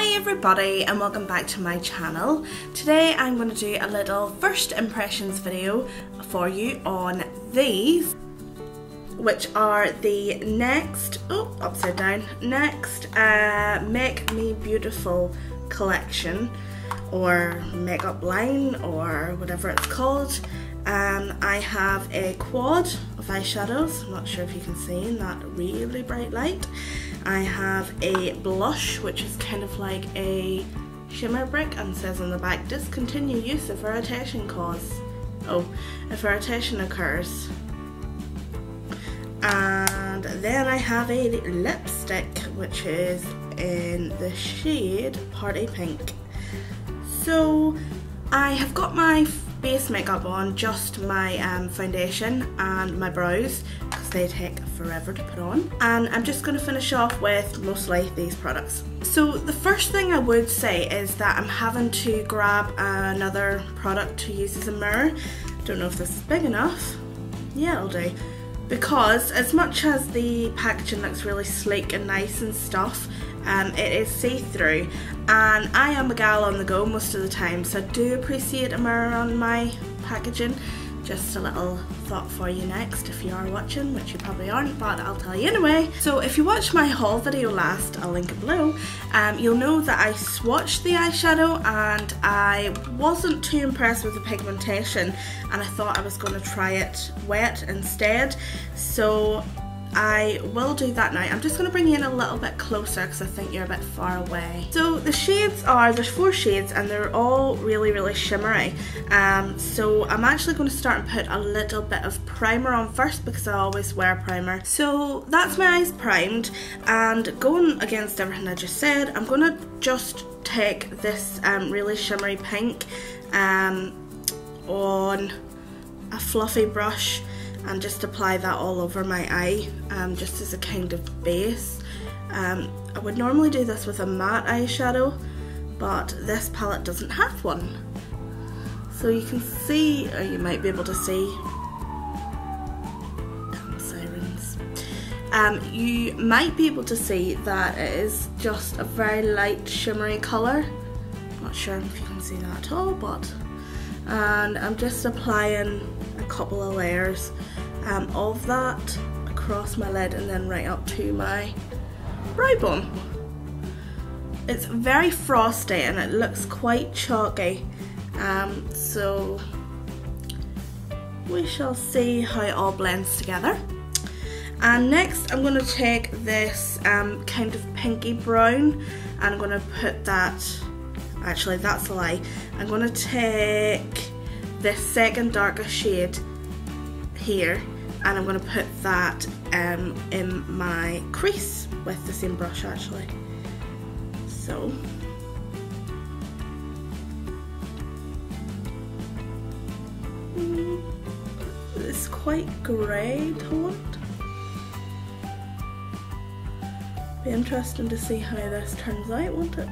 Hi everybody and welcome back to my channel. Today I'm going to do a little first impressions video for you on these, which are the next Make Me Beautiful collection or makeup line or whatever it's called. I have a quad of eyeshadows. I'm not sure if you can see in that really bright light. I have a blush, which is kind of like a shimmer brick and says on the back, discontinue use if irritation occurs. And then I have a lipstick, which is in the shade Party Pink. So I have got my base makeup on, just my foundation and my brows, because they take forever to put on, and I'm just going to finish off with mostly these products. So the first thing I would say is that I'm having to grab another product to use as a mirror. Don't know if this is big enough. Yeah, it'll do. Because as much as the packaging looks really sleek and nice and stuff, it is see-through, and I am a gal on the go most of the time, so I do appreciate a mirror on my packaging. Just a little thought for you next if you are watching, which you probably aren't, but I'll tell you anyway. So if you watched my haul video last, I'll link it below, you'll know that I swatched the eyeshadow and I wasn't too impressed with the pigmentation, and I thought I was going to try it wet instead. So I will do that now. I'm just going to bring you in a little bit closer because I think you're a bit far away. So the shades are, there's 4 shades and they're all really shimmery. So I'm actually going to start and put a little bit of primer on first because I always wear primer. So that's my eyes primed, and going against everything I just said, I'm going to just take this really shimmery pink on a fluffy brush and just apply that all over my eye, just as a kind of base. I would normally do this with a matte eyeshadow, but this palette doesn't have one. So you can see, or you might be able to see, sirens. You might be able to see that it is just a very light shimmery colour. Not sure if you can see that at all, but and I'm just applying a couple of layers of that across my lid and then right up to my brow bone. It's very frosty and it looks quite chalky, so we shall see how it all blends together. And next I'm going to take this kind of pinky brown and I'm going to put that, actually that's a lie, I'm going to take this second darker shade here and I'm going to put that in my crease with the same brush actually. So it's quite grey toned. Be interesting to see how this turns out, won't it?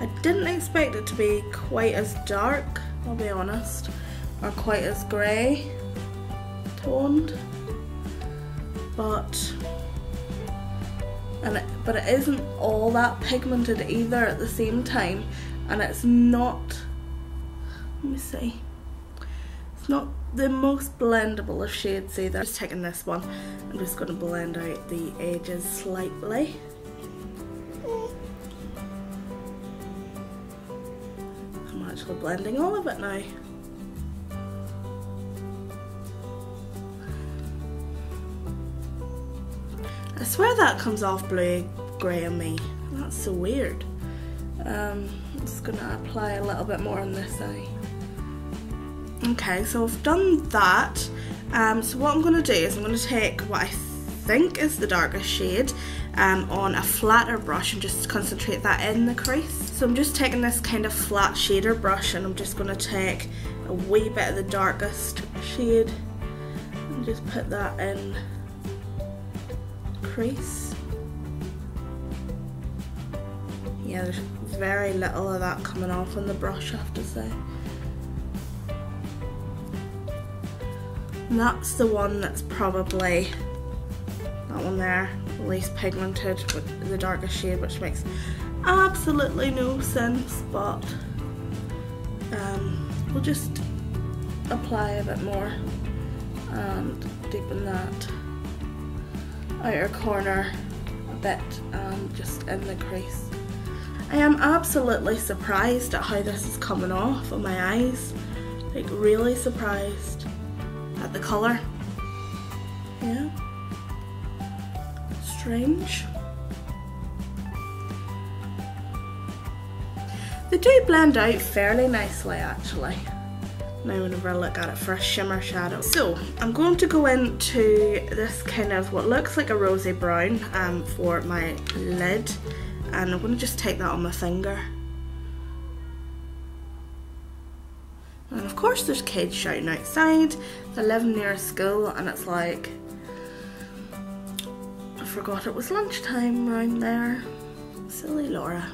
I didn't expect it to be quite as dark, I'll be honest, or quite as grey toned, but it isn't all that pigmented either at the same time, and it's not, let me see, it's not the most blendable of shades either. Just taking this one, I'm just going to blend out the edges slightly. I'm actually blending all of it now. I swear that comes off blue-grey on me. That's so weird. I'm just going to apply a little bit more on this eye. Okay, so I've done that. So what I'm going to do is I'm going to take what I think is the darkest shade on a flatter brush and just concentrate that in the crease. So I'm just taking this kind of flat shader brush and I'm just going to take a wee bit of the darkest shade and just put that in crease. Yeah, there's very little of that coming off on the brush, I have to say. And that's the one that's probably, that one there, least pigmented with the darkest shade, which makes absolutely no sense, but we'll just apply a bit more and deepen that outer corner a bit and just in the crease. I am absolutely surprised at how this is coming off on my eyes, like really surprised at the colour. Yeah, strange. They do blend out fairly nicely actually, now whenever I look at it for a shimmer shadow. So I'm going to go into this kind of what looks like a rosy brown for my lid, and I'm going to just take that on my finger. And of course there's kids shouting outside. They're living near a school and it's like, I forgot it was lunchtime around there. Silly Laura.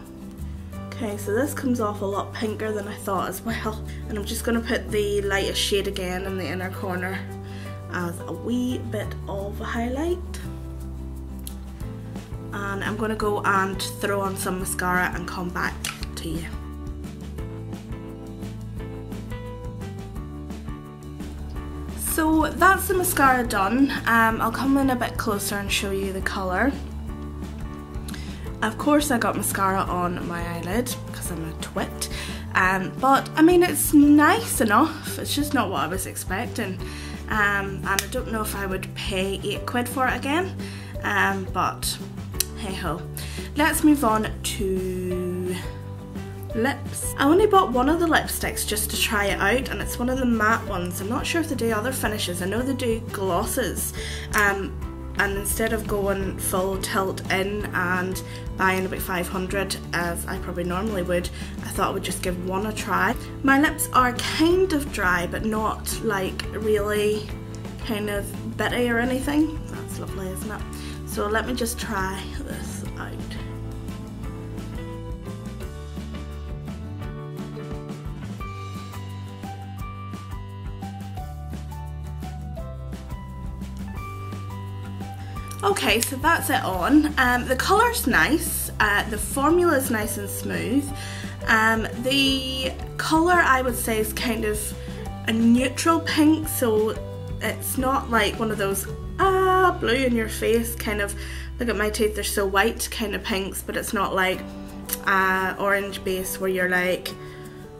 Okay, so this comes off a lot pinker than I thought as well. And I'm just going to put the lightest shade again in the inner corner as a wee bit of a highlight. And I'm going to go and throw on some mascara and come back to you. So that's the mascara done. I'll come in a bit closer and show you the colour. Of course I got mascara on my eyelid because I'm a twit, but I mean it's nice enough, it's just not what I was expecting, and I don't know if I would pay £8 for it again, but hey ho. Let's move on to lips. I only bought one of the lipsticks just to try it out, and it's one of the matte ones. I'm not sure if they do other finishes. I know they do glosses, and instead of going full tilt in and buying about 500 as I probably normally would, I thought I would just give one a try. My lips are kind of dry but not like really kind of bitty or anything. That's lovely, isn't it? So let me just try this out. Okay, so that's it on. The colour's nice, the formula's nice and smooth. The colour I would say is kind of a neutral pink, so it's not like one of those blue in your face kind of, look at my teeth, they're so white kind of pinks, but it's not like orange base where you're like,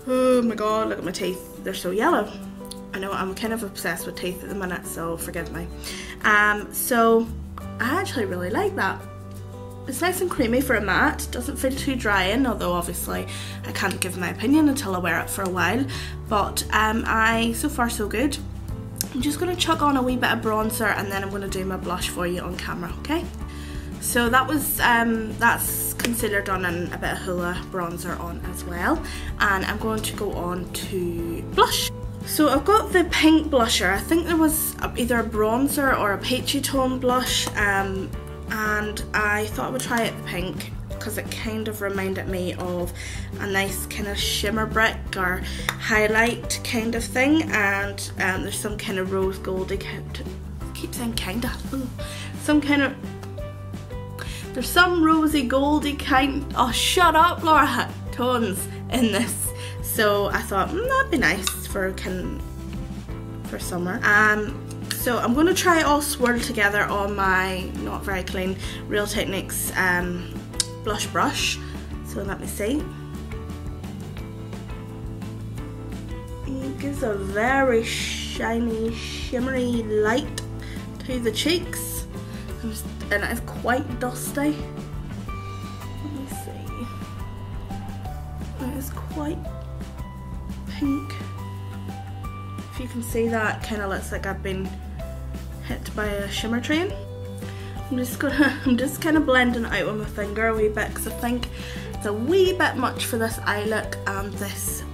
oh my god, look at my teeth, they're so yellow. I know I'm kind of obsessed with teeth at the minute, so forgive me. So I actually really like that. It's nice and creamy for a matte, doesn't feel too dry in, although obviously I can't give my opinion until I wear it for a while, but so far so good. I'm just going to chuck on a wee bit of bronzer and then I'm going to do my blush for you on camera, okay? So that was, that's concealer done and a bit of Hoola bronzer on as well, and I'm going to go on to blush. So I've got the pink blusher. I think there was either a bronzer or a peachy tone blush, and I thought I would try it the pink because it kind of reminded me of a nice kind of shimmer brick or highlight kind of thing, and there's some kind of rose goldy kind, I keep saying kinda, some kind of, there's some rosy goldy kind, oh shut up Laura, tones in this. So I thought that'd be nice for summer. So I'm going to try it all swirled together on my not very clean Real Techniques blush brush. So let me see. It gives a very shiny, shimmery light to the cheeks, and it's quite dusty. Let me see. It is quite pink. If you can see that, kind of looks like I've been hit by a shimmer train. I'm just kind of blending it out with my finger a wee bit because I think it's a wee bit much for this eye look and this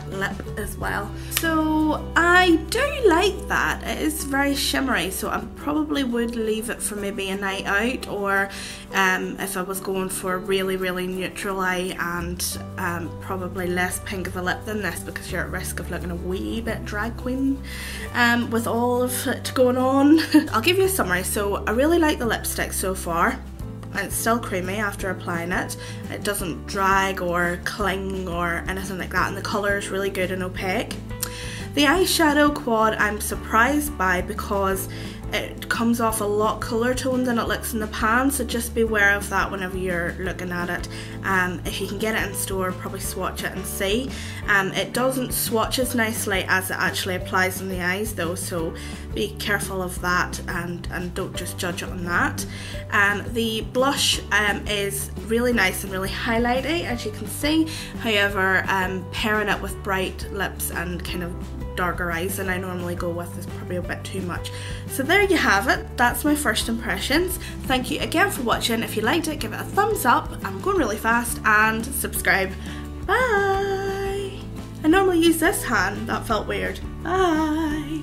lip as well. So I do like that. It is very shimmery, so I probably would leave it for maybe a night out, or if I was going for a really, really neutral eye and probably less pink of a lip than this, because you're at risk of looking a wee bit drag queen with all of it going on. I'll give you a summary. So I really like the lipstick so far. and it's still creamy after applying it. It doesn't drag or cling or anything like that, and the colour is really good and opaque. The eyeshadow quad I'm surprised by because it comes off a lot cooler toned than it looks in the pan, so just be aware of that whenever you're looking at it. If you can get it in store, probably swatch it and see. It doesn't swatch as nicely as it actually applies on the eyes though, so be careful of that and don't just judge it on that. The blush is really nice and really highlighty, as you can see. However, pairing it with bright lips and kind of darker eyes than I normally go with is probably a bit too much. So there you have it, that's my first impressions. Thank you again for watching. If you liked it, give it a thumbs up, I'm going really fast, and subscribe. Bye! I normally use this hand, that felt weird. Bye!